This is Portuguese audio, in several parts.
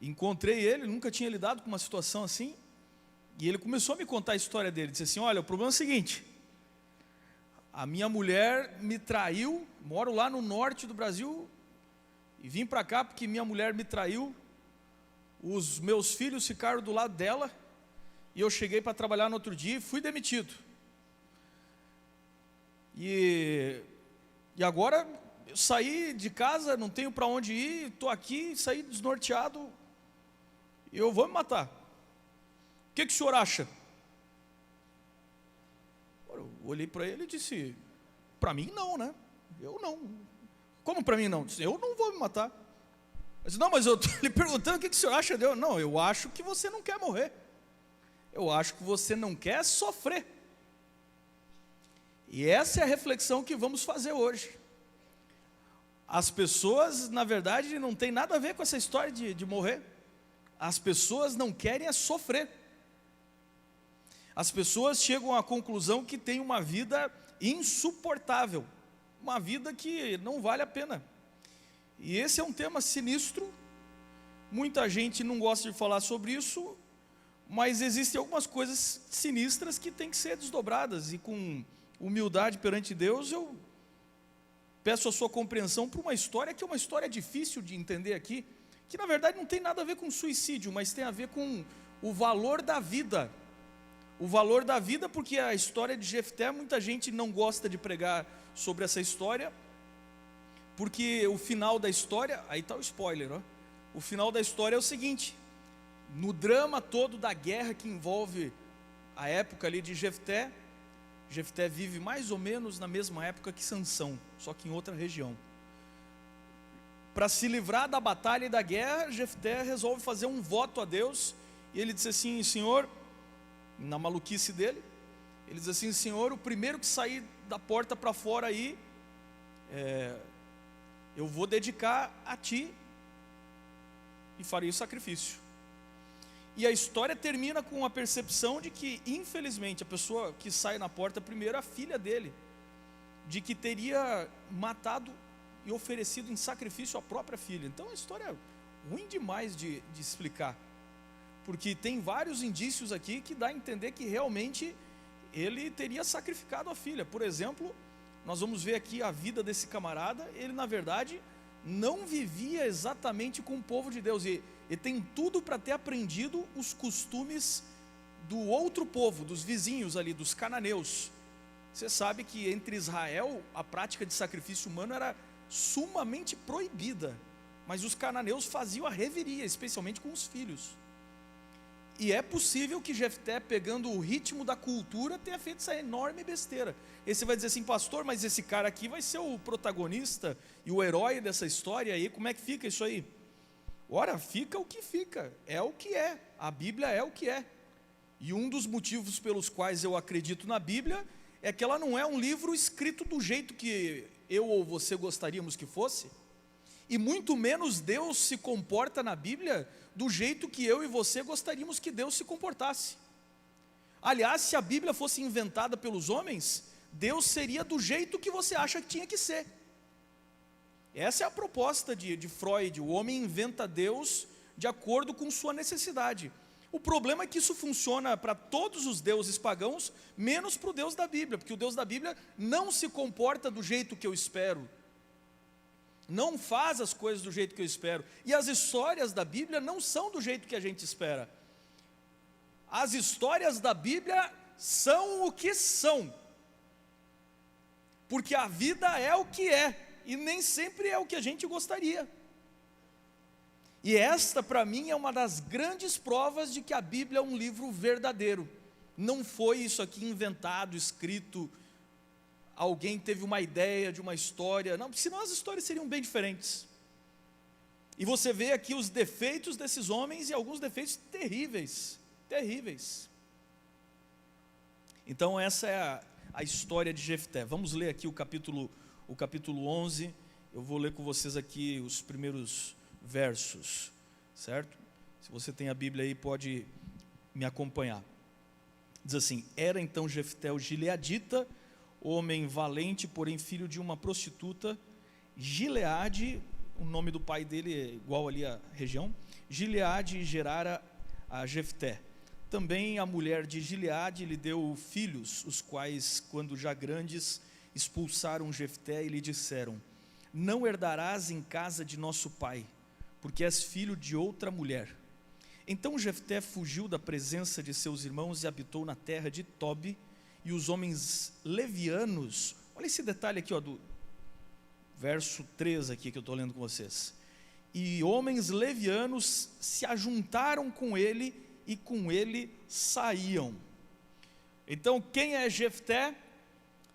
Encontrei ele, nunca tinha lidado com uma situação assim, e ele começou a me contar a história dele. Disse assim: olha, o problema é o seguinte, a minha mulher me traiu, moro lá no norte do Brasil, e vim para cá porque minha mulher me traiu, os meus filhos ficaram do lado dela, e eu cheguei para trabalhar no outro dia e fui demitido. E agora eu saí de casa, não tenho para onde ir, estou aqui, saí desnorteado, e eu vou me matar. O que o senhor acha? Eu olhei para ele e disse: para mim não, né? Eu não. Como para mim não? Eu não vou me matar. Eu disse: não, mas eu estou lhe perguntando o que o senhor acha dele. Não, eu acho que você não quer morrer. Eu acho que você não quer sofrer. E essa é a reflexão que vamos fazer hoje. As pessoas, na verdade, não tem nada a ver com essa história de morrer. As pessoas não querem é sofrer. As pessoas chegam à conclusão que tem uma vida insuportável, uma vida que não vale a pena. E esse é um tema sinistro. Muita gente não gosta de falar sobre isso, mas existem algumas coisas sinistras que têm que ser desdobradas, e com humildade perante Deus eu peço a sua compreensão por uma história que é uma história difícil de entender aqui, que na verdade não tem nada a ver com suicídio, mas tem a ver com o valor da vida. O valor da vida, porque a história de Jefté, muita gente não gosta de pregar sobre essa história, porque o final da história, aí está o spoiler, ó. O final da história é o seguinte: no drama todo da guerra que envolve a época ali de Jefté, Jefté vive mais ou menos na mesma época que Sansão, só que em outra região. Para se livrar da batalha e da guerra, Jefté resolve fazer um voto a Deus, e ele disse assim: Senhor, na maluquice dele, ele diz assim: Senhor, o primeiro que sair da porta para fora aí, eu vou dedicar a Ti, e farei o sacrifício. E a história termina com a percepção de que, infelizmente, a pessoa que sai na porta primeiro, a filha dele, de que teria matado e oferecido em sacrifício a própria filha. Então a história é ruim demais de explicar, porque tem vários indícios aqui que dá a entender que realmente ele teria sacrificado a filha. Por exemplo, nós vamos ver aqui a vida desse camarada. Ele na verdade não vivia exatamente com o povo de Deus, e tem tudo para ter aprendido os costumes do outro povo, dos vizinhos ali, dos cananeus. Você sabe que entre Israel a prática de sacrifício humano era sumamente proibida, mas os cananeus faziam a reveria, especialmente com os filhos. E é possível que Jefté, pegando o ritmo da cultura, tenha feito essa enorme besteira. E você vai dizer assim: pastor, mas esse cara aqui vai ser o protagonista e o herói dessa história aí, como é que fica isso aí? Ora, fica o que fica, é o que é, a Bíblia é o que é. E um dos motivos pelos quais eu acredito na Bíblia é que ela não é um livro escrito do jeito que eu ou você gostaríamos que fosse, e muito menos Deus se comporta na Bíblia do jeito que eu e você gostaríamos que Deus se comportasse. Aliás, se a Bíblia fosse inventada pelos homens, Deus seria do jeito que você acha que tinha que ser. Essa é a proposta de Freud: o homem inventa Deus de acordo com sua necessidade. O problema é que isso funciona para todos os deuses pagãos, menos para o Deus da Bíblia, porque o Deus da Bíblia não se comporta do jeito que eu espero, não faz as coisas do jeito que eu espero, e as histórias da Bíblia não são do jeito que a gente espera. As histórias da Bíblia são o que são, porque a vida é o que é, e nem sempre é o que a gente gostaria. E esta, para mim, é uma das grandes provas de que a Bíblia é um livro verdadeiro. Não foi isso aqui inventado, escrito, alguém teve uma ideia de uma história, não, senão as histórias seriam bem diferentes. E você vê aqui os defeitos desses homens, e alguns defeitos terríveis, terríveis. Então essa é a história de Jefté. Vamos ler aqui o capítulo 11, eu vou ler com vocês aqui os primeiros versos, certo? Se você tem a Bíblia aí, pode me acompanhar. Diz assim: era então Jefté o gileadita, homem valente, porém filho de uma prostituta. Gileade o nome do pai dele é igual ali a região. Gileade gerara a Jefté. Também a mulher de Gileade lhe deu filhos, os quais, quando já grandes, expulsaram Jefté e lhe disseram: não herdarás em casa de nosso pai, porque és filho de outra mulher. Então Jefté fugiu da presença de seus irmãos e habitou na terra de Tobi, e os homens levianos, olha esse detalhe aqui, do verso 3 aqui que eu estou lendo com vocês. E homens levianos se ajuntaram com ele, e com ele saíam. Então quem é Jefté?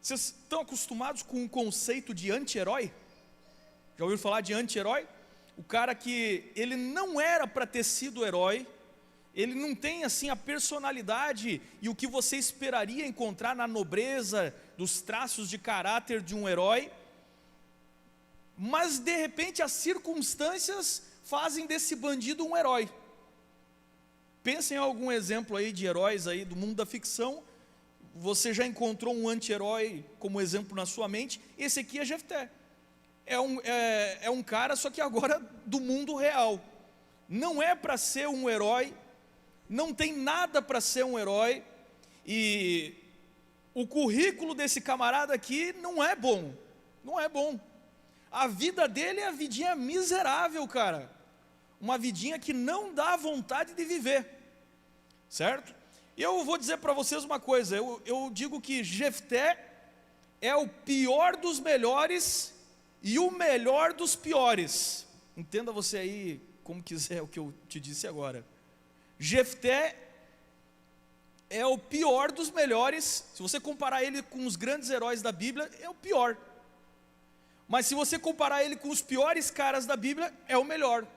Vocês estão acostumados com o conceito de anti-herói? Já ouviram falar de anti-herói? O cara que ele não era para ter sido herói, ele não tem assim a personalidade e o que você esperaria encontrar na nobreza, dos traços de caráter de um herói, mas de repente as circunstâncias fazem desse bandido um herói. Pensem em algum exemplo aí de heróis aí do mundo da ficção. Você já encontrou um anti-herói como exemplo na sua mente? Esse aqui é Jefté. É um cara, só que agora do mundo real. Não é para ser um herói, não tem nada para ser um herói, e o currículo desse camarada aqui não é bom, não é bom. A vida dele é a vidinha miserável, cara, uma vidinha que não dá vontade de viver, certo? Eu vou dizer para vocês uma coisa, eu digo que Jefté é o pior dos melhores e o melhor dos piores. Entenda você aí como quiser o que eu te disse agora. Jefté é o pior dos melhores. Se você comparar ele com os grandes heróis da Bíblia, é o pior. Mas se você comparar ele com os piores caras da Bíblia, é o melhor.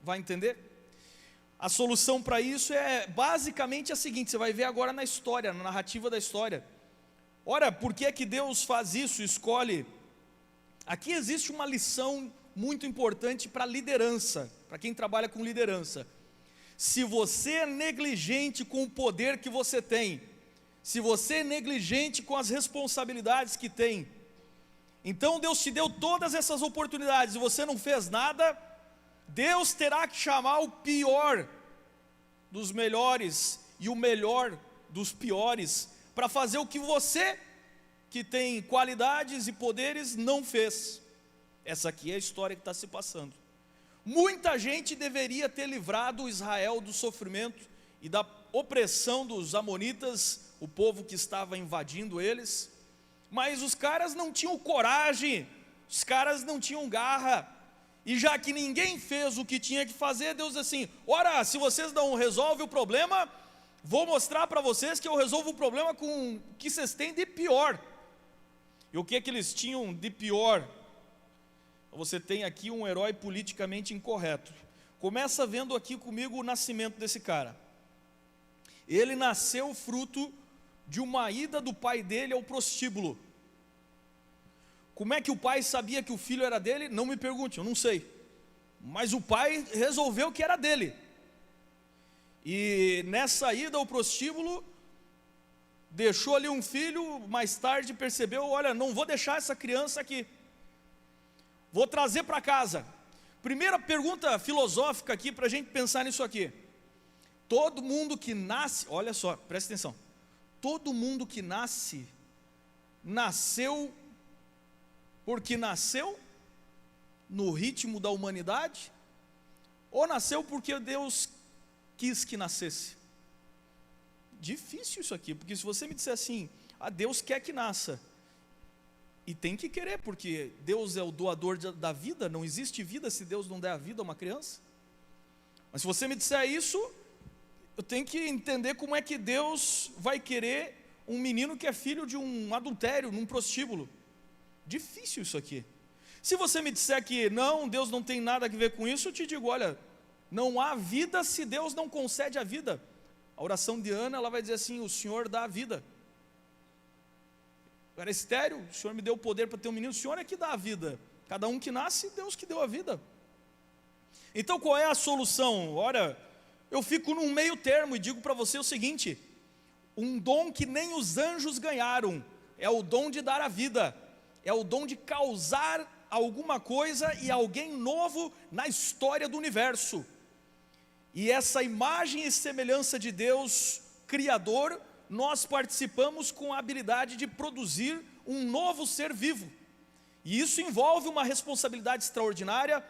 Vai entender? A solução para isso é basicamente a seguinte, você vai ver agora na história, na narrativa da história. Ora, por que é que Deus faz isso, escolhe? Aqui existe uma lição muito importante para liderança, para quem trabalha com liderança. Se você é negligente com o poder que você tem, se você é negligente com as responsabilidades que tem, então Deus te deu todas essas oportunidades e você não fez nada, Deus terá que chamar o pior dos melhores e o melhor dos piores para fazer o que você, que tem qualidades e poderes, não fez. Essa aqui é a história que está se passando. Muita gente deveria ter livrado Israel do sofrimento e da opressão dos amonitas, o povo que estava invadindo eles, mas os caras não tinham coragem, os caras não tinham garra, e já que ninguém fez o que tinha que fazer, Deus diz assim: ora, se vocês não resolvem o problema, vou mostrar para vocês que eu resolvo o problema com o que vocês têm de pior. E o que é que eles tinham de pior? Você tem aqui um herói politicamente incorreto. Começa vendo aqui comigo o nascimento desse cara. Ele nasceu fruto de uma ida do pai dele ao prostíbulo. Como é que o pai sabia que o filho era dele? Não me pergunte, eu não sei. Mas o pai resolveu que era dele. E nessa ida ao prostíbulo, deixou ali um filho, mais tarde percebeu: olha, não vou deixar essa criança aqui, vou trazer para casa. Primeira pergunta filosófica aqui para a gente pensar nisso aqui. Todo mundo que nasce, olha só, presta atenção. Todo mundo que nasce, nasceu porque nasceu no ritmo da humanidade, ou nasceu porque Deus quis que nascesse? Difícil isso aqui, porque se você me disser assim: Deus quer que nasça, e tem que querer, porque Deus é o doador da vida, não existe vida se Deus não der a vida a uma criança. Mas se você me disser isso, eu tenho que entender como é que Deus vai querer um menino que é filho de um adultério, num prostíbulo. Difícil isso aqui. Se você me disser que não, Deus não tem nada a ver com isso, eu te digo: olha, não há vida se Deus não concede a vida. A oração de Ana, ela vai dizer assim: o Senhor dá a vida. Eu era estéril, o Senhor me deu o poder para ter um menino, o Senhor é que dá a vida. Cada um que nasce, Deus que deu a vida. Então qual é a solução? Ora, eu fico num meio termo e digo para você o seguinte: um dom que nem os anjos ganharam, é o dom de dar a vida, é o dom de causar alguma coisa e alguém novo na história do universo. E essa imagem e semelhança de Deus Criador, nós participamos com a habilidade de produzir um novo ser vivo. E isso envolve uma responsabilidade extraordinária,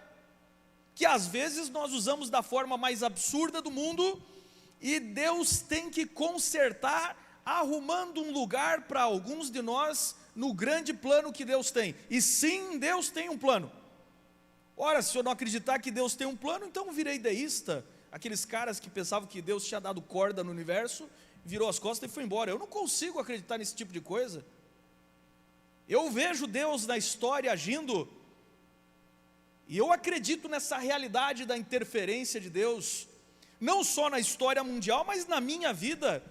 que às vezes nós usamos da forma mais absurda do mundo, e Deus tem que consertar, arrumando um lugar para alguns de nós, no grande plano que Deus tem. E sim, Deus tem um plano. Ora, se eu não acreditar que Deus tem um plano, então eu virei deísta. Aqueles caras que pensavam que Deus tinha dado corda no universo, virou as costas e foi embora. Eu não consigo acreditar nesse tipo de coisa. Eu vejo Deus na história agindo, e eu acredito nessa realidade da interferência de Deus, não só na história mundial, mas na minha vida.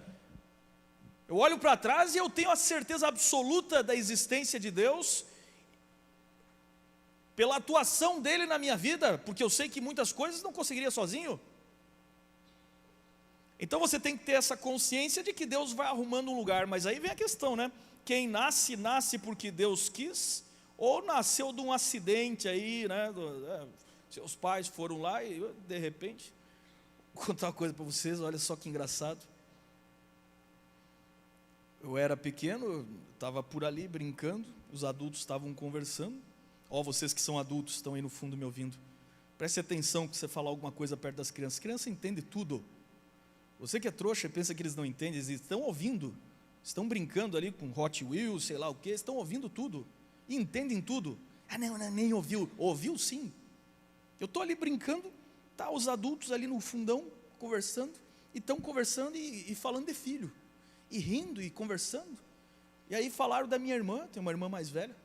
Eu olho para trás e eu tenho a certeza absoluta da existência de Deus, pela atuação dele na minha vida, porque eu sei que muitas coisas não conseguiria sozinho. Então você tem que ter essa consciência de que Deus vai arrumando um lugar. Mas aí vem a questão, né? Quem nasce, nasce porque Deus quis, ou nasceu de um acidente aí, né? Seus pais foram lá e de repente, vou contar uma coisa para vocês, olha só que engraçado. Eu era pequeno, estava por ali brincando, os adultos estavam conversando. Ó, vocês que são adultos, estão aí no fundo me ouvindo. Preste atenção que você falar alguma coisa perto das crianças. Criança entende tudo. Você que é trouxa e pensa que eles não entendem, eles estão ouvindo. Estão brincando ali com Hot Wheels, sei lá o que, estão ouvindo tudo. E entendem tudo. Ah, não, nem ouviu. Ouviu sim. Eu estou ali brincando, tá os adultos ali no fundão, conversando, e estão conversando e falando de filho. E rindo e conversando. E aí falaram da minha irmã, tem uma irmã mais velha.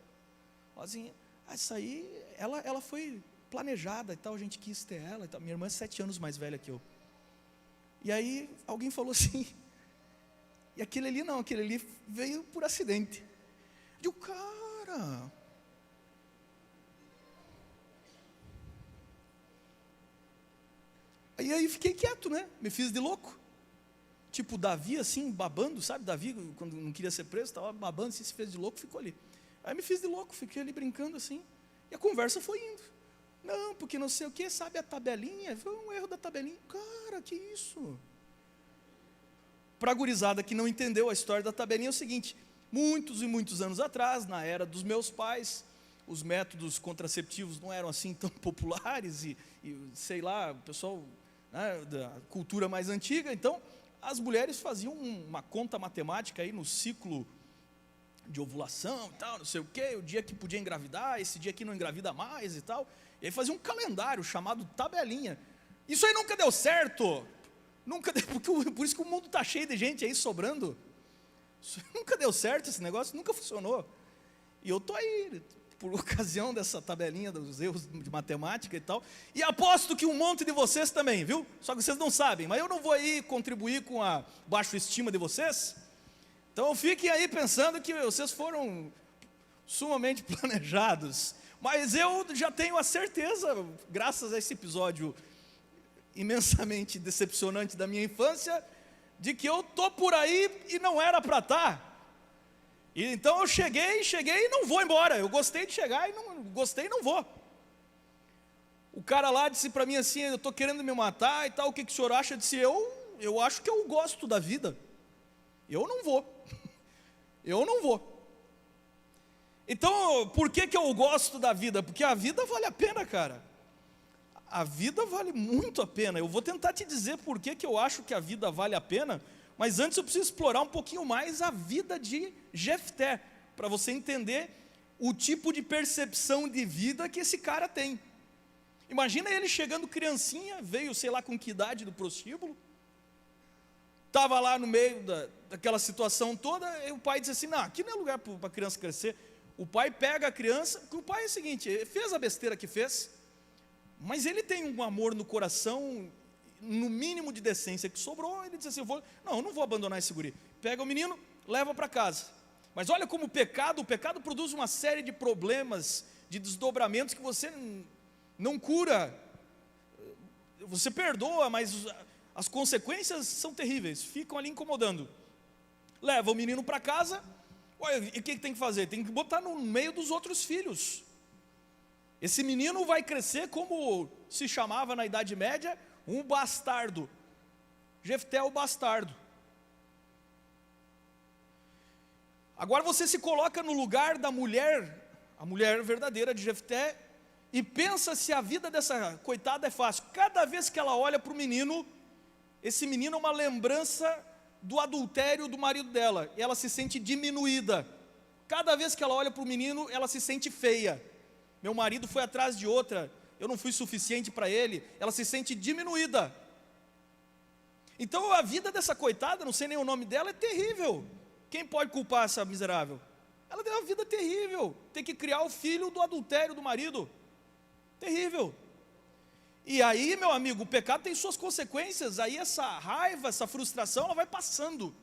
Assim, essa aí, ela foi planejada e tal, a gente quis ter ela e tal. Minha irmã é 7 anos mais velha que eu. E aí alguém falou assim, e aquele ali não, aquele ali veio por acidente. Eu digo, cara, aí fiquei quieto, né? Me fiz de louco. Tipo Davi assim, babando, sabe? Davi, quando não queria ser preso, estava babando, se fez de louco, ficou ali. Aí me fiz de louco, fiquei ali brincando assim. E a conversa foi indo. Não, porque não sei o que, sabe a tabelinha? Foi um erro da tabelinha. Cara, que isso? Para a gurizada que não entendeu a história da tabelinha, é o seguinte: muitos e muitos anos atrás, na era dos meus pais, os métodos contraceptivos não eram assim tão populares, e sei lá, o pessoal, né, da cultura mais antiga, então as mulheres faziam uma conta matemática aí no ciclo de ovulação e tal, não sei o que, o dia que podia engravidar, esse dia que não engravida mais e tal, e aí fazia um calendário chamado tabelinha. Isso aí nunca deu certo, nunca deu, por isso que o mundo está cheio de gente aí sobrando. Isso nunca deu certo, esse negócio nunca funcionou. E eu estou aí, por ocasião dessa tabelinha dos erros de matemática e tal, e aposto que um monte de vocês também, viu? Só que vocês não sabem, mas eu não vou aí contribuir com a baixa estima de vocês. Então fiquem aí pensando que vocês foram sumamente planejados. Mas eu já tenho a certeza, graças a esse episódio imensamente decepcionante da minha infância, de que eu estou por aí e não era para estar. E então eu cheguei e não vou embora. Eu gostei de chegar e não gostei e não vou. O cara lá disse para mim assim, eu estou querendo me matar e tal, o que o senhor acha? Eu disse, eu acho que eu gosto da vida. Eu não vou. Eu não vou. Então, por que eu gosto da vida? Porque a vida vale a pena, cara. A vida vale muito a pena. Eu vou tentar te dizer por que eu acho que a vida vale a pena, mas antes eu preciso explorar um pouquinho mais a vida de Jefté, para você entender o tipo de percepção de vida que esse cara tem. Imagina ele chegando criancinha, veio sei lá com que idade do prostíbulo, estava lá no meio daquela situação toda, e o pai disse assim, não, aqui não é lugar para a criança crescer. O pai pega a criança, porque o pai é o seguinte, ele fez a besteira que fez, mas ele tem um amor no coração, no mínimo de decência que sobrou, ele diz assim, eu não vou abandonar esse guri. Pega o menino, leva para casa. Mas olha como o pecado produz uma série de problemas, de desdobramentos que você não cura. Você perdoa, mas as consequências são terríveis, ficam ali incomodando. Leva o menino para casa, olha, e o que tem que fazer? Tem que botar no meio dos outros filhos. Esse menino vai crescer como se chamava na Idade Média, um bastardo. Jefté é o bastardo. Agora você se coloca no lugar da mulher, a mulher verdadeira de Jefté, e pensa se a vida dessa coitada é fácil. Cada vez que ela olha para o menino, esse menino é uma lembrança do adultério do marido dela, e ela se sente diminuída. Cada vez que ela olha para o menino, ela se sente feia. Meu marido foi atrás de outra, eu não fui suficiente para ele. Ela se sente diminuída. Então a vida dessa coitada, não sei nem o nome dela, é terrível. Quem pode culpar essa miserável? Ela tem uma vida terrível, tem que criar o filho do adultério do marido. Terrível. E aí, meu amigo, o pecado tem suas consequências. Aí essa raiva, essa frustração, ela vai passando.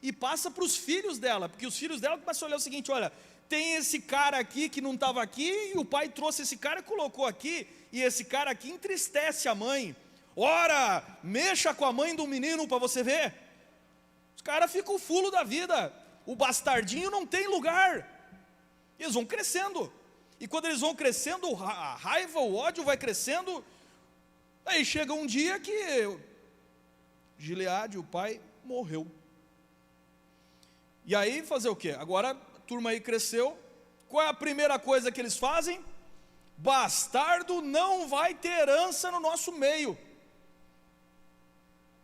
E passa para os filhos dela, porque os filhos dela começam a olhar o seguinte: olha, tem esse cara aqui que não estava aqui, e o pai trouxe esse cara e colocou aqui, e esse cara aqui entristece a mãe. Ora, mexa com a mãe do menino para você ver. Os caras ficam fulo da vida. O bastardinho não tem lugar. Eles vão crescendo. E quando eles vão crescendo, a raiva, o ódio vai crescendo. Aí chega um dia que Gileade, o pai, morreu. E aí fazer o quê? Agora a turma aí cresceu. Qual é a primeira coisa que eles fazem? Bastardo não vai ter herança no nosso meio.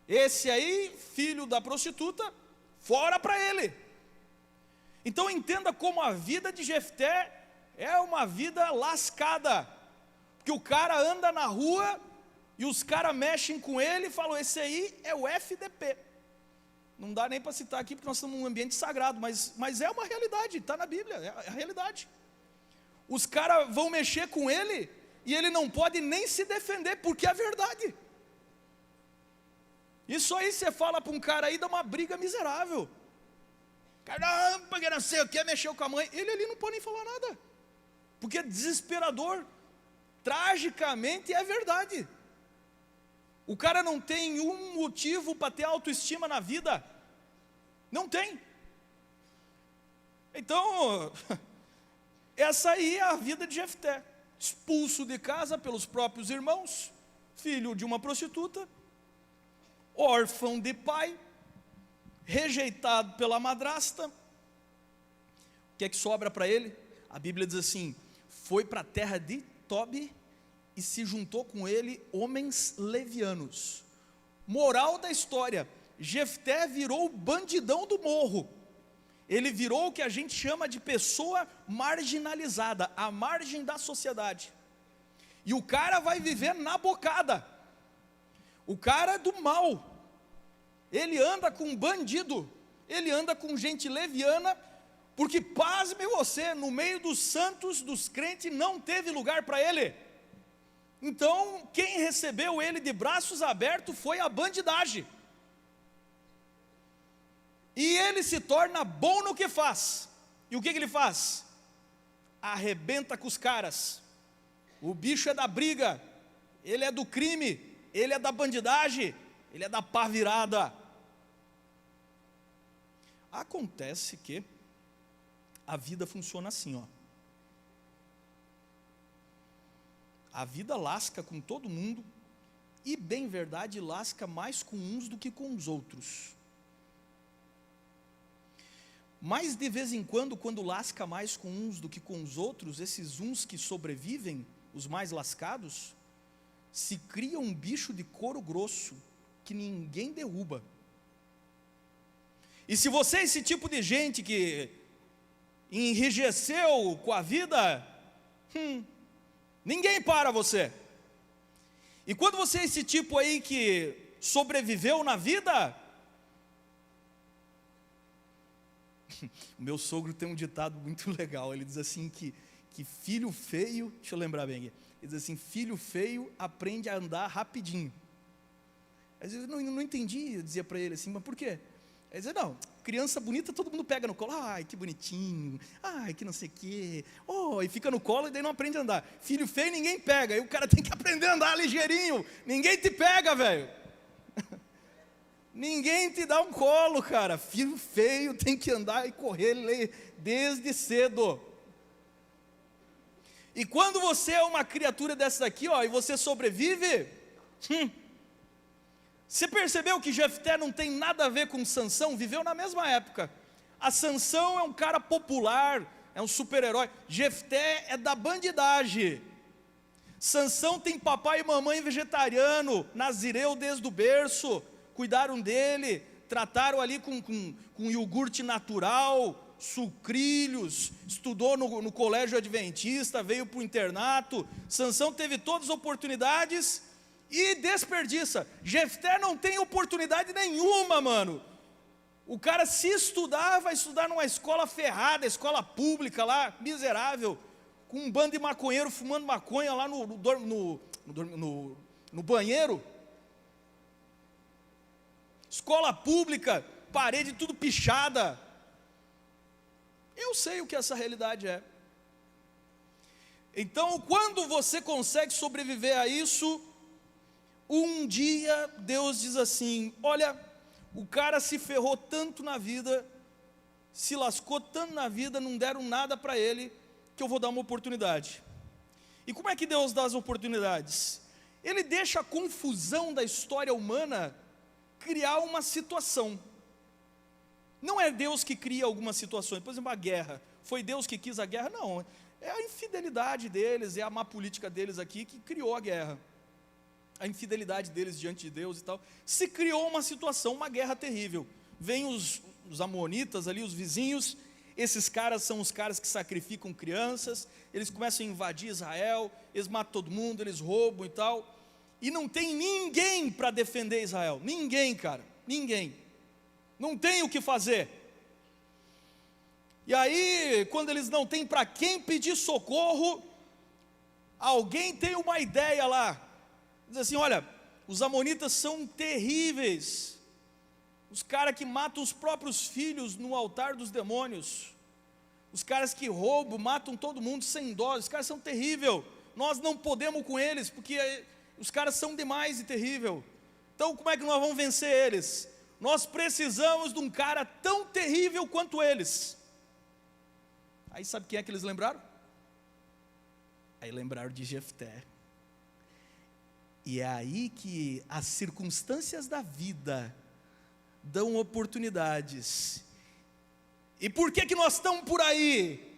Esse aí, filho da prostituta, fora para ele. Então entenda como a vida de Jefté é uma vida lascada. Porque o cara anda na rua e os caras mexem com ele e falam: esse aí é o FDP. Não dá nem para citar aqui porque nós estamos num ambiente sagrado, mas é uma realidade, está na Bíblia, é a realidade. Os caras vão mexer com ele e ele não pode nem se defender, porque é verdade. Isso aí você fala para um cara aí, dá uma briga miserável. Caramba, que não sei o que, mexeu com a mãe. Ele ali não pode nem falar nada, porque é desesperador. Tragicamente é verdade. O cara não tem um motivo para ter autoestima na vida. Não tem. Então, essa aí é a vida de Jefté. Expulso de casa pelos próprios irmãos, filho de uma prostituta, órfão de pai, rejeitado pela madrasta. O que é que sobra para ele? A Bíblia diz assim: foi para a terra de Tobi e se juntou com ele homens levianos. Moral da história: Jefté virou o bandidão do morro. Ele virou o que a gente chama de pessoa marginalizada, à margem da sociedade. E o cara vai viver na bocada. O cara é do mal. Ele anda com bandido, ele anda com gente leviana, porque, pasme você, no meio dos santos, dos crentes, não teve lugar para ele. Então, quem recebeu ele de braços abertos foi a bandidagem. E ele se torna bom no que faz. E o que ele faz? Arrebenta com os caras. O bicho é da briga, ele é do crime, ele é da bandidagem, ele é da pá virada. Acontece que a vida funciona assim, ó. A vida lasca com todo mundo, e bem verdade, lasca mais com uns do que com os outros. Mas de vez em quando lasca mais com uns do que com os outros, esses uns que sobrevivem, os mais lascados, se cria um bicho de couro grosso que ninguém derruba. E se você é esse tipo de gente que enrijeceu com a vida, ninguém para você. E quando você é esse tipo aí que sobreviveu na vida, o meu sogro tem um ditado muito legal. Ele diz assim que filho feio, deixa eu lembrar bem aqui, ele diz assim: filho feio aprende a andar rapidinho. Às vezes eu não entendi, eu dizia para ele assim: mas por quê? Ele dizia: não, criança bonita todo mundo pega no colo, ai que bonitinho, ai que não sei o quê, oh, e fica no colo e daí não aprende a andar. Filho feio ninguém pega, aí o cara tem que aprender a andar ligeirinho, ninguém te pega, velho. Ninguém te dá um colo, cara. Filho feio tem que andar e correr desde cedo. E quando você é uma criatura dessa daqui, ó, e você sobrevive, você percebeu que Jefté não tem nada a ver com Sansão? Viveu na mesma época. A Sansão é um cara popular, é um super-herói. Jefté é da bandidagem. Sansão tem papai e mamãe vegetariano, nazireu desde o berço, cuidaram dele, trataram ali com iogurte natural, sucrilhos, estudou no colégio adventista, veio para o internato. Sansão teve todas as oportunidades e desperdiça. Jefté não tem oportunidade nenhuma, mano. O cara, se estudar, vai estudar numa escola ferrada, escola pública lá, miserável, com um bando de maconheiro fumando maconha lá no banheiro. Escola pública, parede tudo pichada. Eu sei o que essa realidade é. Então, quando você consegue sobreviver a isso, um dia Deus diz assim: olha, o cara se ferrou tanto na vida, se lascou tanto na vida, não deram nada para ele, que eu vou dar uma oportunidade. E como é que Deus dá as oportunidades? Ele deixa a confusão da história humana criar uma situação. Não é Deus que cria algumas situações, por exemplo, a guerra. Foi Deus que quis a guerra? Não, é a infidelidade deles, é a má política deles aqui que criou a guerra. A infidelidade deles diante de Deus e tal. Se criou uma situação, uma guerra terrível. Vêm os amonitas ali, os vizinhos. Esses caras são os caras que sacrificam crianças. Eles começam a invadir Israel. Eles matam todo mundo, eles roubam e tal. E não tem ninguém para defender Israel. Ninguém, cara, ninguém. Não tem o que fazer. E aí, quando eles não têm para quem pedir socorro, alguém tem uma ideia lá. Diz assim: olha, os amonitas são terríveis. Os caras que matam os próprios filhos no altar dos demônios. Os caras que roubam, matam todo mundo sem dó. Os caras são terríveis. Nós não podemos com eles, porque os caras são demais e terrível. Então como é que nós vamos vencer eles? Nós precisamos de um cara tão terrível quanto eles. Aí sabe quem é que eles lembraram? Aí lembraram de Jefté. E é aí que as circunstâncias da vida dão oportunidades. E por que nós estamos por aí?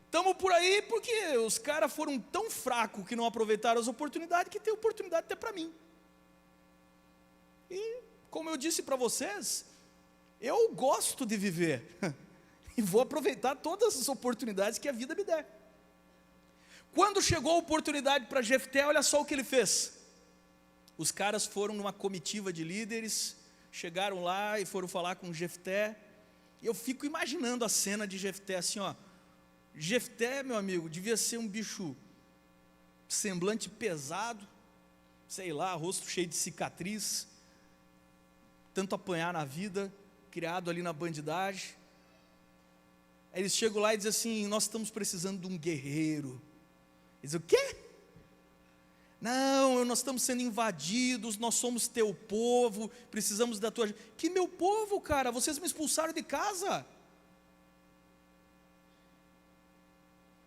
Estamos por aí porque os caras foram tão fracos que não aproveitaram as oportunidades, que tem oportunidade até para mim. E como eu disse para vocês, eu gosto de viver e vou aproveitar todas as oportunidades que a vida me der. Quando chegou a oportunidade para Jefté, olha só o que ele fez. Os caras foram numa comitiva de líderes, chegaram lá e foram falar com Jefté. E eu fico imaginando a cena de Jefté assim, ó. Jefté, meu amigo, devia ser um bicho semblante pesado, sei lá, rosto cheio de cicatriz, tanto apanhar na vida, criado ali na bandidagem. Aí eles chegam lá e dizem assim: nós estamos precisando de um guerreiro. Eles dizem: o quê? Não, nós estamos sendo invadidos, nós somos teu povo, precisamos da tua... Que meu povo, cara? Vocês me expulsaram de casa.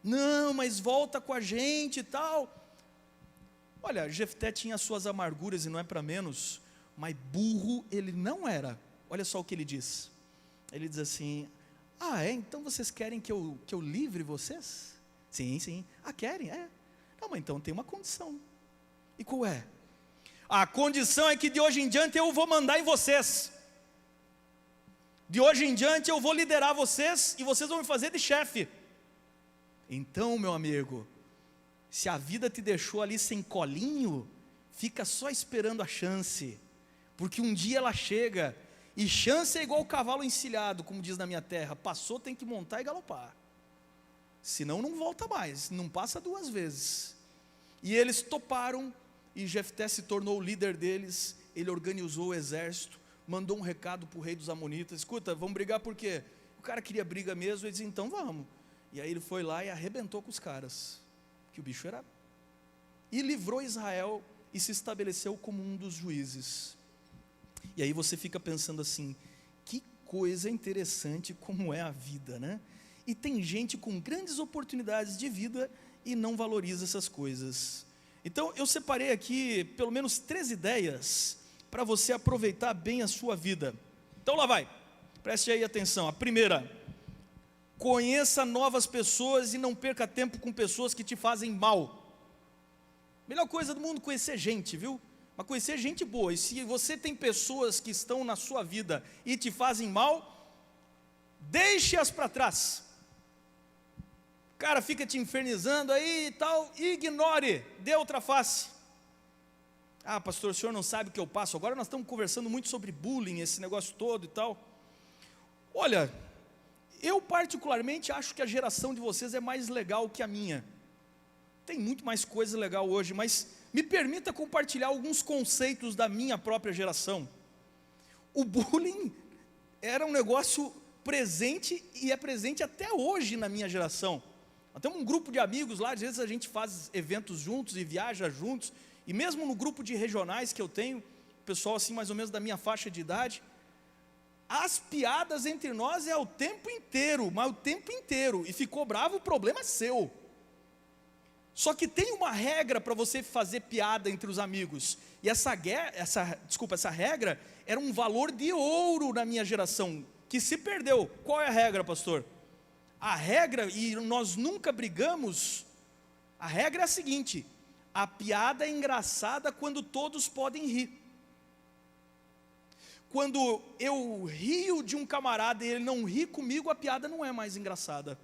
Não, mas volta com a gente e tal. Olha, Jefté tinha suas amarguras e não é para menos, mas burro ele não era. Olha só o que ele diz. Ele diz assim: ah, então vocês querem que eu livre vocês? Sim, sim. Ah, querem? É. Não, mas então tem uma condição. E qual é? A condição é que de hoje em diante eu vou mandar em vocês. De hoje em diante eu vou liderar vocês e vocês vão me fazer de chefe. Então, meu amigo, se a vida te deixou ali sem colinho, fica só esperando a chance, porque um dia ela chega, e chance é igual o cavalo encilhado, como diz na minha terra: passou, tem que montar e galopar, senão não volta mais, não passa duas vezes. E eles toparam, e Jefté se tornou o líder deles. Ele organizou o exército, mandou um recado para o rei dos amonitas: escuta, vamos brigar por quê? O cara queria briga mesmo, ele disse: então vamos. E aí ele foi lá e arrebentou com os caras, que o bicho era... E livrou Israel e se estabeleceu como um dos juízes. E aí você fica pensando assim: que coisa interessante como é a vida, né? E tem gente com grandes oportunidades de vida e não valoriza essas coisas. Então eu separei aqui pelo menos 3 ideias para você aproveitar bem a sua vida. Então lá vai, preste aí atenção. A primeira: conheça novas pessoas e não perca tempo com pessoas que te fazem mal. Melhor coisa do mundo, conhecer gente, viu? Mas conhecer gente boa. E se você tem pessoas que estão na sua vida e te fazem mal, deixe-as para trás. O cara fica te infernizando aí e tal, ignore, dê outra face. Ah, pastor, o senhor não sabe o que eu passo. Agora nós estamos conversando muito sobre bullying, esse negócio todo e tal. Olha, eu particularmente acho que a geração de vocês é mais legal que a minha. Tem muito mais coisa legal hoje, mas me permita compartilhar alguns conceitos da minha própria geração. O bullying era um negócio presente e é presente até hoje na minha geração. Nós temos um grupo de amigos lá, às vezes a gente faz eventos juntos e viaja juntos, e mesmo no grupo de regionais que eu tenho, pessoal assim mais ou menos da minha faixa de idade, as piadas entre nós é o tempo inteiro, mas o tempo inteiro, e ficou bravo, o problema é seu. Só que tem uma regra para você fazer piada entre os amigos, e essa regra era um valor de ouro na minha geração, que se perdeu. Qual é a regra, pastor? A regra, e nós nunca brigamos, a regra é a seguinte: a piada é engraçada quando todos podem rir. Quando eu rio de um camarada e ele não ri comigo, a piada não é mais engraçada.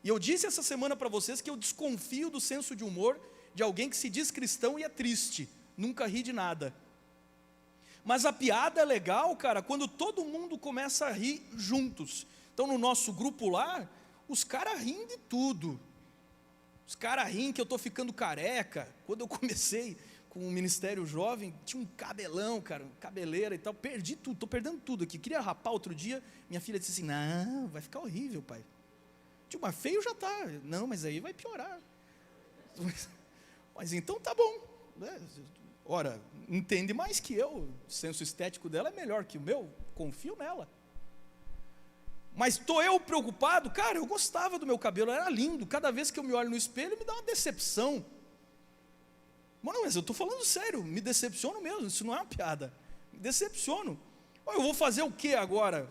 E eu disse essa semana para vocês que eu desconfio do senso de humor de alguém que se diz cristão e é triste, nunca ri de nada. Mas a piada é legal, cara, quando todo mundo começa a rir juntos. Então no nosso grupo lá, os caras riem de tudo. Os caras riem que eu estou ficando careca. Quando eu comecei com o Ministério Jovem, tinha um cabelão, cara, cabeleira e tal, perdi tudo, estou perdendo tudo aqui. Queria rapar outro dia, minha filha disse assim: não, vai ficar horrível, pai. Mas feio já está. Não, mas aí vai piorar. Mas então tá bom, né? Ora, entende mais que eu, o senso estético dela é melhor que o meu, confio nela. Mas estou eu preocupado? Cara, eu gostava do meu cabelo, era lindo. Cada vez que eu me olho no espelho, me dá uma decepção. Mano, mas eu estou falando sério, me decepciono mesmo, isso não é uma piada. Me decepciono. Eu vou fazer o que agora?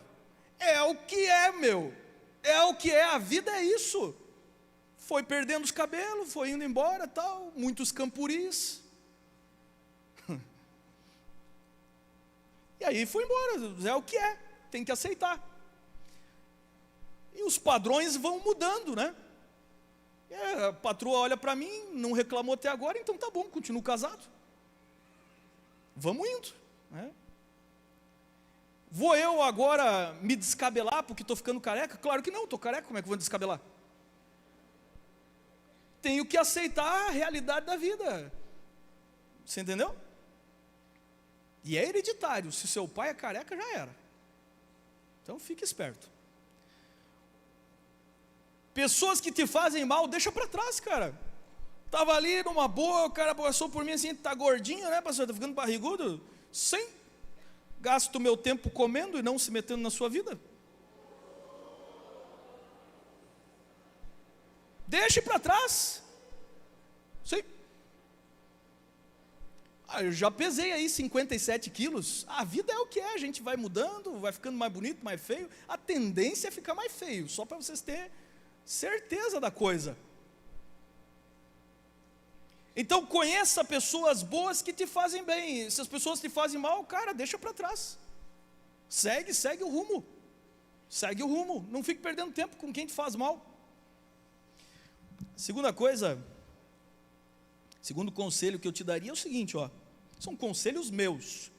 É o que é, meu. É o que é, a vida é isso. Foi perdendo os cabelos, foi indo embora, tal, muitos campuris. E aí foi embora, é o que é, tem que aceitar. E os padrões vão mudando, né? A patroa olha para mim, não reclamou até agora, então tá bom, continuo casado. Vamos indo, né? Vou eu agora me descabelar porque estou ficando careca? Claro que não, estou careca, como é que eu vou descabelar? Tenho que aceitar a realidade da vida. Você entendeu? E é hereditário, se seu pai é careca, já era. Então fique esperto. Pessoas que te fazem mal, deixa para trás, cara. Estava ali numa boa, o cara passou por mim assim: tá gordinho, né, pastor? Tá ficando barrigudo? Sim. Gasto meu tempo comendo e não se metendo na sua vida. Deixe para trás. Sim. Eu já pesei aí 57 quilos. A vida é o que é, a gente vai mudando, vai ficando mais bonito, mais feio. A tendência é ficar mais feio, só para vocês terem certeza da coisa. Então conheça pessoas boas que te fazem bem. Se as pessoas te fazem mal, cara, deixa para trás. Segue o rumo. Segue o rumo. Não fique perdendo tempo com quem te faz mal. Segunda coisa, segundo conselho que eu te daria é o seguinte, ó. São conselhos meus.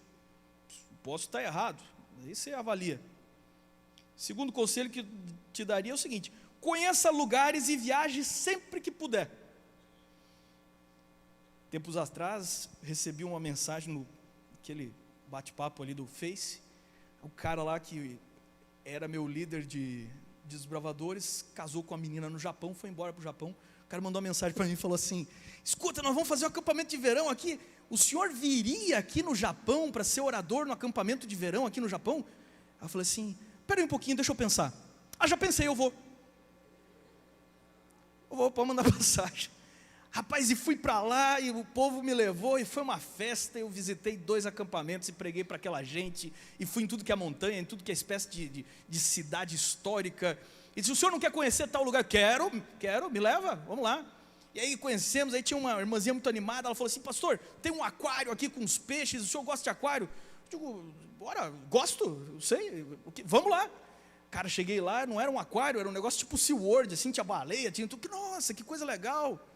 Posso estar errado, aí você avalia. Segundo conselho que eu te daria é o seguinte: conheça lugares e viaje sempre que puder. Tempos atrás, recebi uma mensagem naquele bate-papo ali do Face. O cara lá que era meu líder de desbravadores, casou com a menina no Japão, foi embora para o Japão. O cara mandou uma mensagem para mim e falou assim: escuta, nós vamos fazer um acampamento de verão aqui. O senhor viria aqui no Japão para ser orador no acampamento de verão aqui no Japão? Eu falei assim: espera aí um pouquinho, deixa eu pensar. Já pensei, eu vou. eu vou para mandar passagem. Rapaz, e fui para lá, e o povo me levou, e foi uma festa, eu visitei 2 acampamentos, e preguei para aquela gente, e fui em tudo que é montanha, em tudo que é espécie de cidade histórica, e disse, o senhor não quer conhecer tal lugar? Quero, me leva, vamos lá. E aí conhecemos, aí tinha uma irmãzinha muito animada, ela falou assim, pastor, tem um aquário aqui com os peixes, o senhor gosta de aquário? Eu digo, bora, gosto, eu sei, vamos lá. Cara, cheguei lá, não era um aquário, era um negócio tipo SeaWorld, assim, tinha baleia, tinha tudo, nossa, que coisa legal.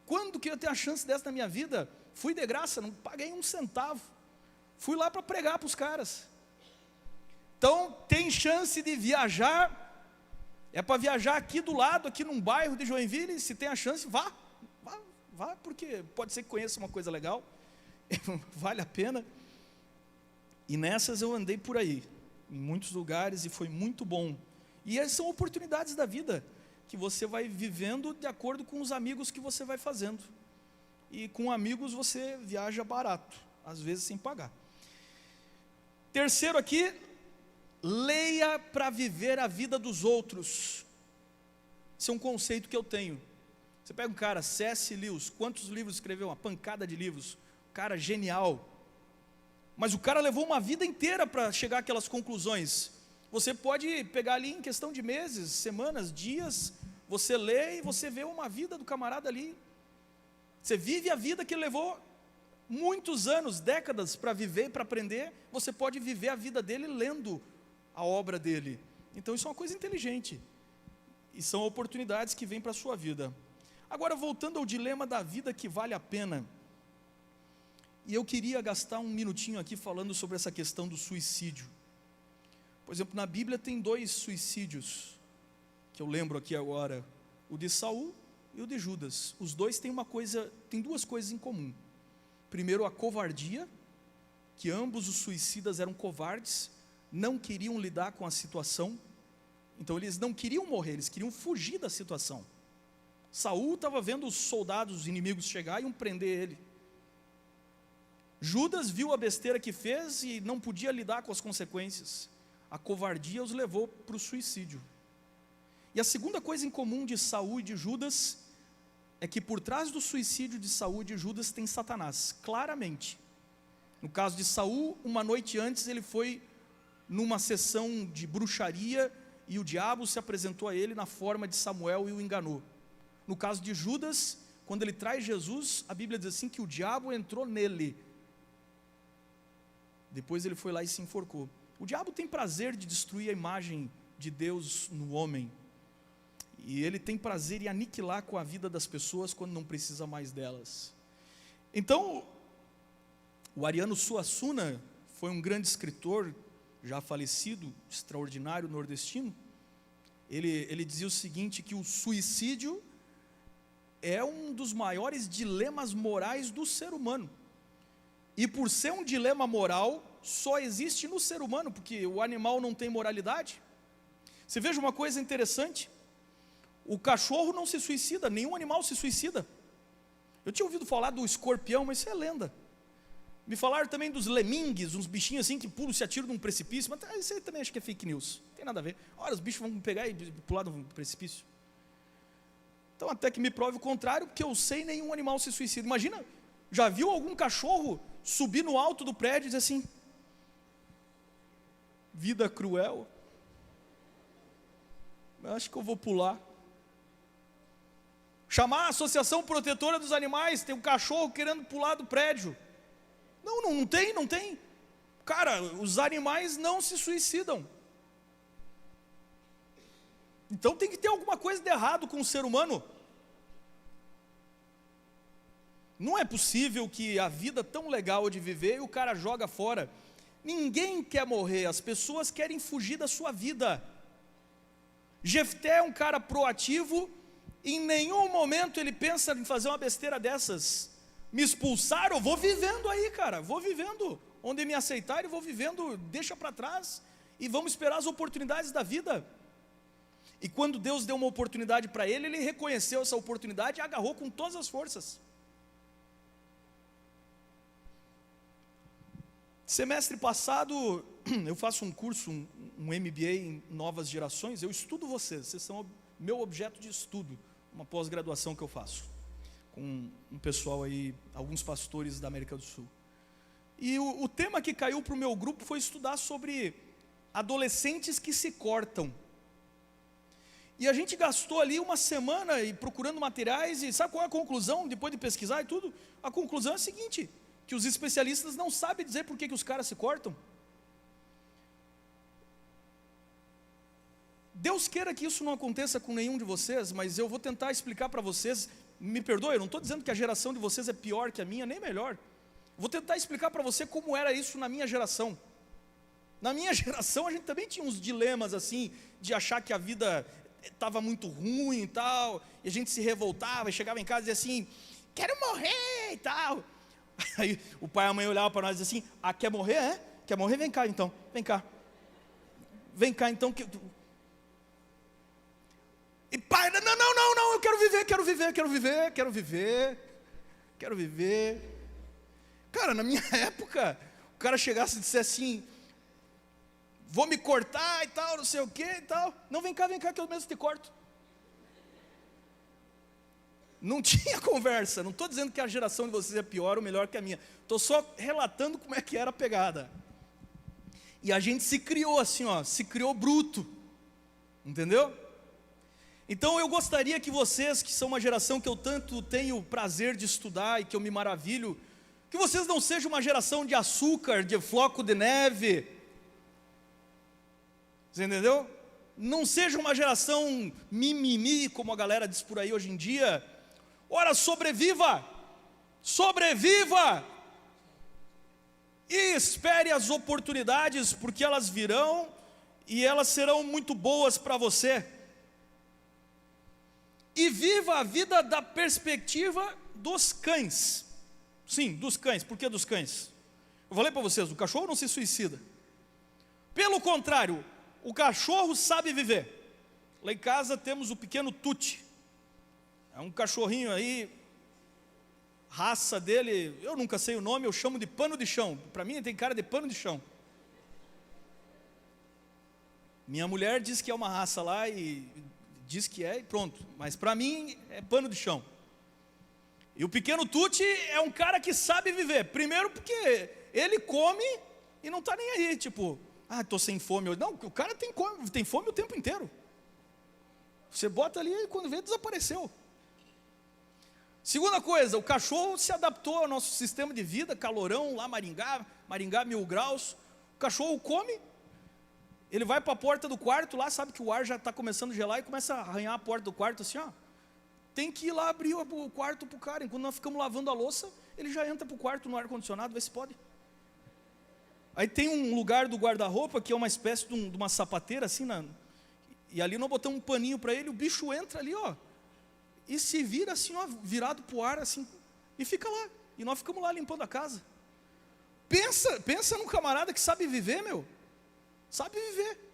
Quando que eu ia ter a chance dessa na minha vida? Fui de graça, não paguei um centavo. Fui lá para pregar para os caras. Então, tem chance de viajar, é para viajar aqui do lado, aqui num bairro de Joinville, se tem a chance, vá, porque pode ser que conheça uma coisa legal, vale a pena. E nessas eu andei por aí, em muitos lugares, e foi muito bom. E essas são oportunidades da vida, que você vai vivendo de acordo com os amigos que você vai fazendo. E com amigos você viaja barato, às vezes sem pagar. Terceiro aqui, leia para viver a vida dos outros. Esse é um conceito que eu tenho. Você pega um cara, C.S. Lewis, quantos livros escreveu? Uma pancada de livros. Um cara genial. Mas o cara levou uma vida inteira para chegar àquelas conclusões. Você pode pegar ali em questão de meses, semanas, dias, você lê e você vê uma vida do camarada ali. Você vive a vida que ele levou muitos anos, décadas para viver, para aprender. Você pode viver a vida dele lendo a obra dele. Então isso é uma coisa inteligente. E são oportunidades que vêm para a sua vida. Agora, voltando ao dilema da vida que vale a pena. E eu queria gastar um minutinho aqui falando sobre essa questão do suicídio. Por exemplo, na Bíblia tem 2 suicídios, que eu lembro aqui agora, o de Saul e o de Judas. Os dois têm duas coisas em comum. Primeiro, a covardia, que ambos os suicidas eram covardes, não queriam lidar com a situação, então eles não queriam morrer, eles queriam fugir da situação. Saul estava vendo os soldados, os inimigos chegar e iam prender ele. Judas viu a besteira que fez e não podia lidar com as consequências. A covardia os levou para o suicídio. E a segunda coisa em comum de Saul e de Judas é que por trás do suicídio de Saul e de Judas tem Satanás, claramente. No caso de Saul, uma noite antes ele foi numa sessão de bruxaria e o diabo se apresentou a ele na forma de Samuel e o enganou. No caso de Judas, quando ele traz Jesus, a Bíblia diz assim que o diabo entrou nele. Depois ele foi lá e se enforcou. O diabo tem prazer de destruir a imagem de Deus no homem. E ele tem prazer em aniquilar com a vida das pessoas quando não precisa mais delas. Então, o Ariano Suassuna foi um grande escritor, já falecido, extraordinário, nordestino. Ele dizia o seguinte, que o suicídio é um dos maiores dilemas morais do ser humano. E por ser um dilema moral, só existe no ser humano, porque o animal não tem moralidade. Você veja uma coisa interessante, o cachorro não se suicida, nenhum animal se suicida. Eu tinha ouvido falar do escorpião, mas isso é lenda. Me falaram também dos lemingues, uns bichinhos assim que pulam, se atiram num precipício, mas isso aí também acho que é fake news, não tem nada a ver. Olha, os bichos vão pegar e pular num precipício. Então até que me prove o contrário, porque eu sei nenhum animal se suicida. Imagina, já viu algum cachorro subir no alto do prédio e dizer assim, vida cruel, eu acho que eu vou pular. Chamar a Associação Protetora dos Animais, tem um cachorro querendo pular do prédio. Não tem. Cara, os animais não se suicidam. Então tem que ter alguma coisa de errado com o ser humano. Não é possível que a vida tão legal de viver e o cara joga fora. Ninguém quer morrer, as pessoas querem fugir da sua vida. Jefté é um cara proativo, em nenhum momento ele pensa em fazer uma besteira dessas. Me expulsaram, eu vou vivendo aí, cara, vou vivendo. Onde me aceitarem, eu vou vivendo, deixa para trás. E vamos esperar as oportunidades da vida. E quando Deus deu uma oportunidade para ele, ele reconheceu essa oportunidade e agarrou com todas as forças. Semestre passado, eu faço um curso, um MBA em novas gerações, eu estudo vocês são meu objeto de estudo, uma pós-graduação que eu faço com um pessoal aí, alguns pastores da América do Sul. E o tema que caiu para o meu grupo foi estudar sobre adolescentes que se cortam. E a gente gastou ali uma semana procurando materiais, e sabe qual é a conclusão, depois de pesquisar e tudo? A conclusão é a seguinte, que os especialistas não sabem dizer por que os caras se cortam. Deus queira que isso não aconteça com nenhum de vocês, mas eu vou tentar explicar para vocês, me perdoe, eu não estou dizendo que a geração de vocês é pior que a minha, nem melhor. Vou tentar explicar para você como era isso na minha geração. Na minha geração a gente também tinha uns dilemas assim, de achar que a vida estava muito ruim e tal, e a gente se revoltava e chegava em casa e dizia assim, quero morrer e tal. Aí o pai e a mãe olhavam para nós e diziam assim, ah, quer morrer, é? Quer morrer? Vem cá então, vem cá. Vem cá então. E pai, não, eu quero viver. Cara, na minha época, o cara chegasse e dissesse assim, vou me cortar e tal, não sei o que e tal. Não, vem cá que eu mesmo te corto. Não tinha conversa, não estou dizendo que a geração de vocês é pior ou melhor que a minha. Estou só relatando como é que era a pegada. E a gente se criou assim, ó, se criou bruto. Entendeu? Então eu gostaria que vocês, que são uma geração que eu tanto tenho prazer de estudar e que eu me maravilho, que vocês não sejam uma geração de açúcar, de floco de neve. Você entendeu? Não seja uma geração mimimi, como a galera diz por aí hoje em dia. Ora, sobreviva! Sobreviva! E espere as oportunidades, porque elas virão e elas serão muito boas para você. E viva a vida da perspectiva dos cães. Sim, dos cães. Por que dos cães? Eu falei para vocês, o cachorro não se suicida. Pelo contrário, o cachorro sabe viver. Lá em casa temos o pequeno Tuti. É um cachorrinho aí, raça dele, eu nunca sei o nome, eu chamo de pano de chão. Para mim ele tem cara de pano de chão. Minha mulher diz que é uma raça lá e diz que é e pronto. Mas para mim é pano de chão. E o pequeno Tuti é um cara que sabe viver. Primeiro porque ele come e não está nem aí, tipo, ah, estou sem fome hoje. Não, o cara tem fome o tempo inteiro. Você bota ali e quando vê, desapareceu. Segunda coisa, o cachorro se adaptou ao nosso sistema de vida, calorão, lá Maringá 1000 graus. O cachorro come, ele vai para a porta do quarto lá, sabe que o ar já está começando a gelar e começa a arranhar a porta do quarto assim, ó. Tem que ir lá abrir o quarto para o cara. Enquanto nós ficamos lavando a louça, ele já entra para o quarto no ar-condicionado, vê se pode. Aí tem um lugar do guarda-roupa que é uma espécie de uma sapateira assim, e ali nós botamos um paninho para ele, o bicho entra ali, ó, e se vira assim, ó, virado para o ar assim, e fica lá, e nós ficamos lá limpando a casa. Pensa num camarada que sabe viver, meu, sabe viver.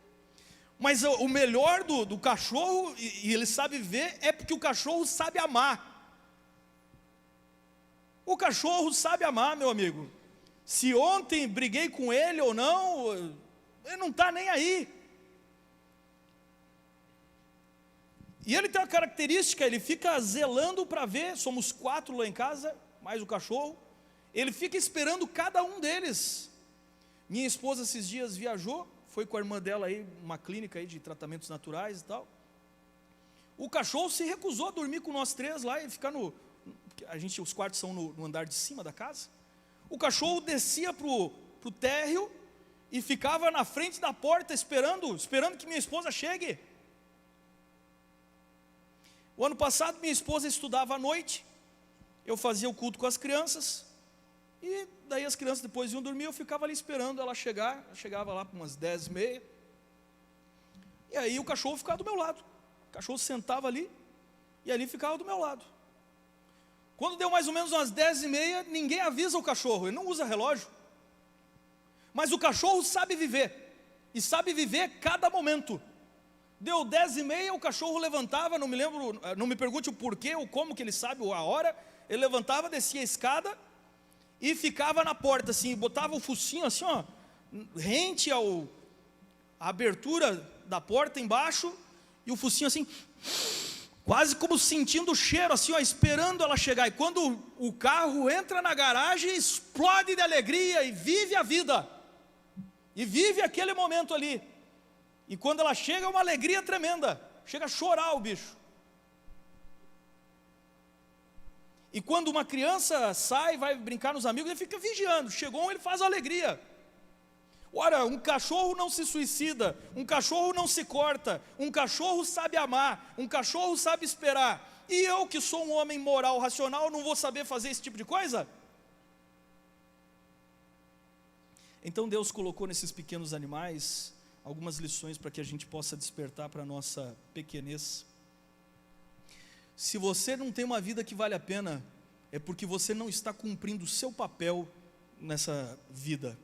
Mas o melhor do cachorro, e ele sabe viver, é porque o cachorro sabe amar. O cachorro sabe amar, meu amigo. Se ontem briguei com ele ou não, ele não está nem aí. E ele tem uma característica, ele fica zelando para ver, somos 4 lá em casa, mais o cachorro, ele fica esperando cada um deles. Minha esposa esses dias viajou, foi com a irmã dela aí, uma clínica aí de tratamentos naturais e tal. O cachorro se recusou a dormir com nós 3 lá e ficar os quartos são no andar de cima da casa. O cachorro descia pro térreo e ficava na frente da porta esperando que minha esposa chegue. O ano passado minha esposa estudava à noite, eu fazia o culto com as crianças, e daí as crianças depois iam dormir, eu ficava ali esperando ela chegar, ela chegava lá para umas 10h30, e aí o cachorro ficava do meu lado, o cachorro sentava ali, e ali ficava do meu lado. Quando deu mais ou menos umas 10h30, ninguém avisa o cachorro, ele não usa relógio, mas o cachorro sabe viver, e sabe viver cada momento. Deu 10h30, o cachorro levantava, não me lembro, não me pergunte o porquê ou como que ele sabe a hora, ele levantava, descia a escada, e ficava na porta assim, botava o focinho assim, ó, rente à abertura da porta embaixo, e o focinho assim, quase como sentindo o cheiro, assim, ó, esperando ela chegar. E quando o carro entra na garagem, explode de alegria e vive a vida, e vive aquele momento ali. E quando ela chega, é uma alegria tremenda, chega a chorar o bicho. E quando uma criança sai, vai brincar nos amigos, ele fica vigiando, chegou, ele faz a alegria. Ora, um cachorro não se suicida, um cachorro não se corta, um cachorro sabe amar, um cachorro sabe esperar. E eu, que sou um homem moral, racional, não vou saber fazer esse tipo de coisa? Então Deus colocou nesses pequenos animais algumas lições para que a gente possa despertar para a nossa pequenez. Se você não tem uma vida que vale a pena, é porque você não está cumprindo o seu papel nessa vida.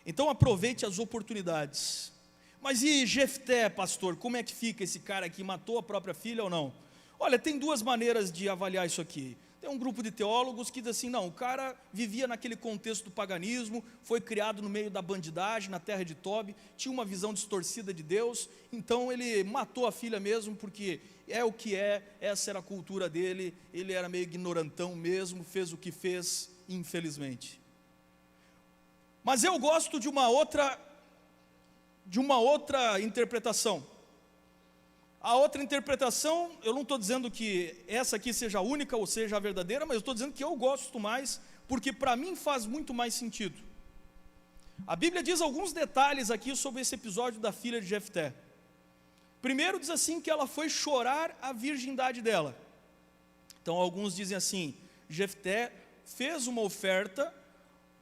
Então aproveite as oportunidades. Mas e Jefté, pastor, como é que fica esse cara aqui? Matou a própria filha ou não? Olha, tem duas maneiras de avaliar isso aqui. Tem um grupo de teólogos que diz assim, não, o cara vivia naquele contexto do paganismo, foi criado no meio da bandidagem, na terra de Tob, tinha uma visão distorcida de Deus, então ele matou a filha mesmo, porque é o que é, essa era a cultura dele, ele era meio ignorantão mesmo, fez o que fez, infelizmente. Mas eu gosto de uma outra interpretação. A outra interpretação, eu não estou dizendo que essa aqui seja a única ou seja a verdadeira, mas eu estou dizendo que eu gosto mais, porque para mim faz muito mais sentido. A Bíblia diz alguns detalhes aqui sobre esse episódio da filha de Jefté. Primeiro diz assim que ela foi chorar a virgindade dela. Então alguns dizem assim, Jefté fez uma oferta,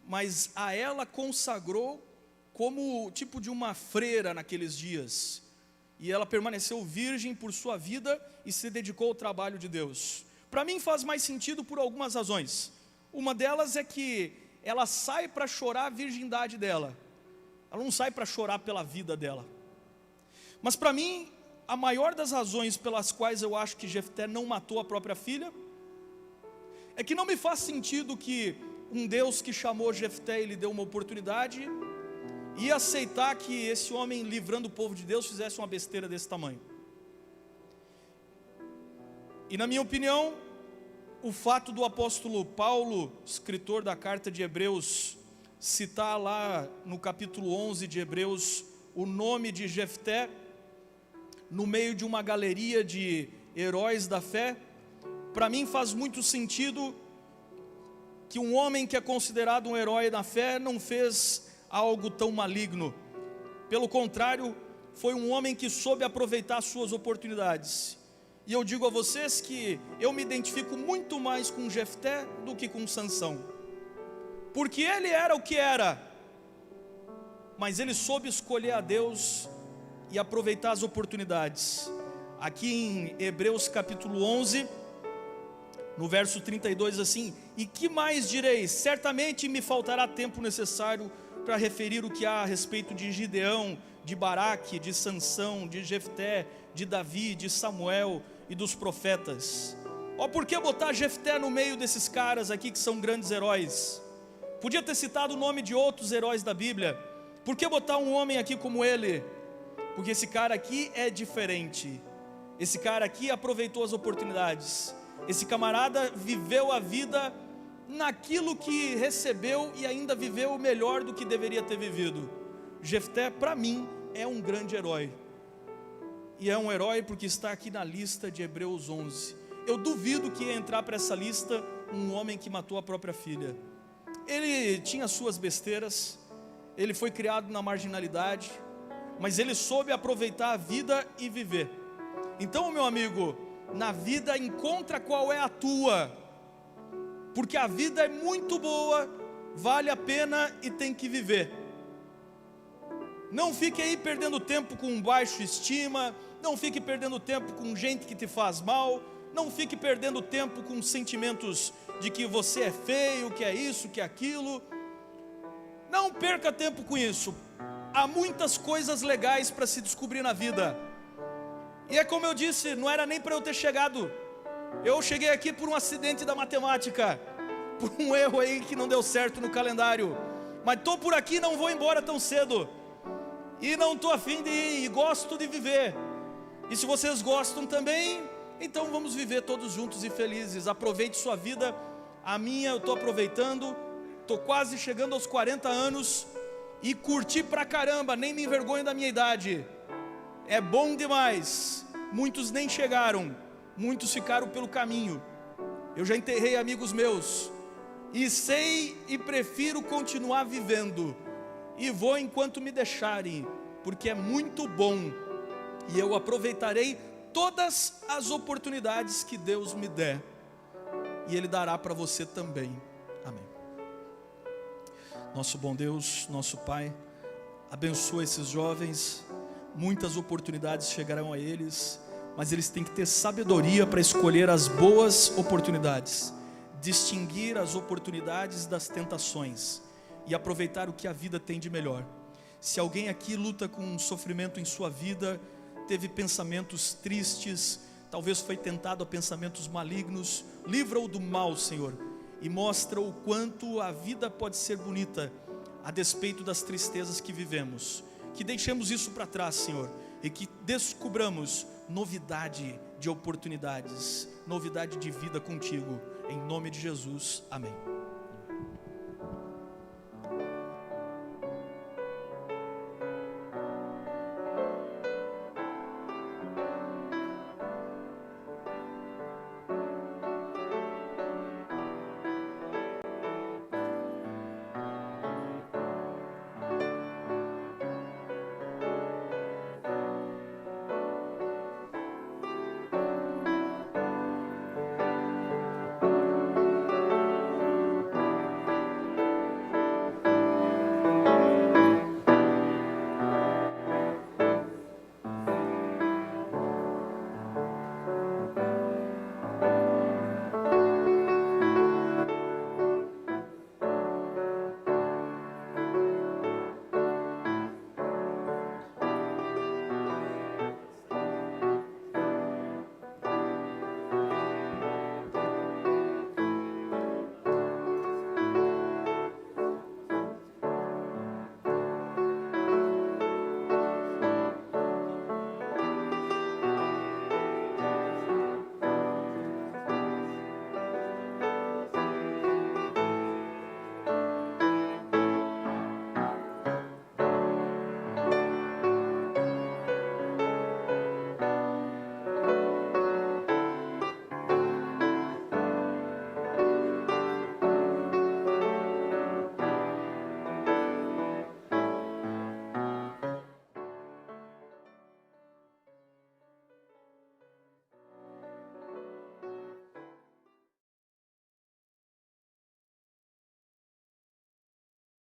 mas a ela consagrou como tipo de uma freira naqueles dias. E ela permaneceu virgem por sua vida e se dedicou ao trabalho de Deus. Para mim faz mais sentido por algumas razões. Uma delas é que ela sai para chorar a virgindade dela. Ela não sai para chorar pela vida dela. Mas para mim, a maior das razões pelas quais eu acho que Jefté não matou a própria filha, é que não me faz sentido que um Deus que chamou Jefté e lhe deu uma oportunidade, e aceitar que esse homem, livrando o povo de Deus, fizesse uma besteira desse tamanho. E na minha opinião, o fato do apóstolo Paulo, escritor da carta de Hebreus, citar lá no capítulo 11 de Hebreus, o nome de Jefté, no meio de uma galeria de heróis da fé, para mim faz muito sentido que um homem que é considerado um herói da fé não fez algo tão maligno. Pelo contrário, foi um homem que soube aproveitar suas oportunidades. E eu digo a vocês que eu me identifico muito mais com Jefté do que com Sansão. Porque ele era o que era, mas ele soube escolher a Deus e aproveitar as oportunidades. Aqui em Hebreus capítulo 11, no verso 32 assim, e que mais direi? Certamente me faltará tempo necessário para referir o que há a respeito de Gideão, de Baraque, de Sansão, de Jefté, de Davi, de Samuel e dos profetas. Por que botar Jefté no meio desses caras aqui que são grandes heróis? Podia ter citado o nome de outros heróis da Bíblia. Por que botar um homem aqui como ele? Porque esse cara aqui é diferente. Esse cara aqui aproveitou as oportunidades. Esse camarada viveu a vida naquilo que recebeu e ainda viveu melhor do que deveria ter vivido. Jefté, para mim, é um grande herói. E é um herói porque está aqui na lista de Hebreus 11. Eu duvido que ia entrar para essa lista um homem que matou a própria filha. Ele tinha suas besteiras, ele foi criado na marginalidade, mas ele soube aproveitar a vida e viver. Então, meu amigo, na vida encontra qual é a tua, porque a vida é muito boa, vale a pena e tem que viver. Não fique aí perdendo tempo com baixa estima, não fique perdendo tempo com gente que te faz mal, não fique perdendo tempo com sentimentos de que você é feio, que é isso, que é aquilo. Não perca tempo com isso. Há muitas coisas legais para se descobrir na vida. E é como eu disse, não era nem para eu ter chegado. Eu cheguei aqui por um acidente da matemática, por um erro aí que não deu certo no calendário. Mas estou por aqui, não vou embora tão cedo. E não estou a fim de ir, e gosto de viver. E se vocês gostam também, então vamos viver todos juntos e felizes. Aproveite sua vida, a minha eu estou aproveitando, estou quase chegando aos 40 anos e curti pra caramba, nem me envergonho da minha idade, é bom demais. Muitos nem chegaram, muitos ficaram pelo caminho. Eu já enterrei amigos meus, e sei e prefiro continuar vivendo, e vou enquanto me deixarem, porque é muito bom, e eu aproveitarei todas as oportunidades que Deus me der, e Ele dará para você também. Amém. Nosso bom Deus, nosso Pai, abençoa esses jovens. Muitas oportunidades chegarão a eles, mas eles têm que ter sabedoria para escolher as boas oportunidades, distinguir as oportunidades das tentações e aproveitar o que a vida tem de melhor. Se alguém aqui luta com um sofrimento em sua vida, teve pensamentos tristes, talvez foi tentado a pensamentos malignos, livra-o do mal, Senhor, e mostra o quanto a vida pode ser bonita a despeito das tristezas que vivemos. Que deixemos isso para trás, Senhor, e que descubramos novidade de oportunidades, novidade de vida contigo, em nome de Jesus, amém.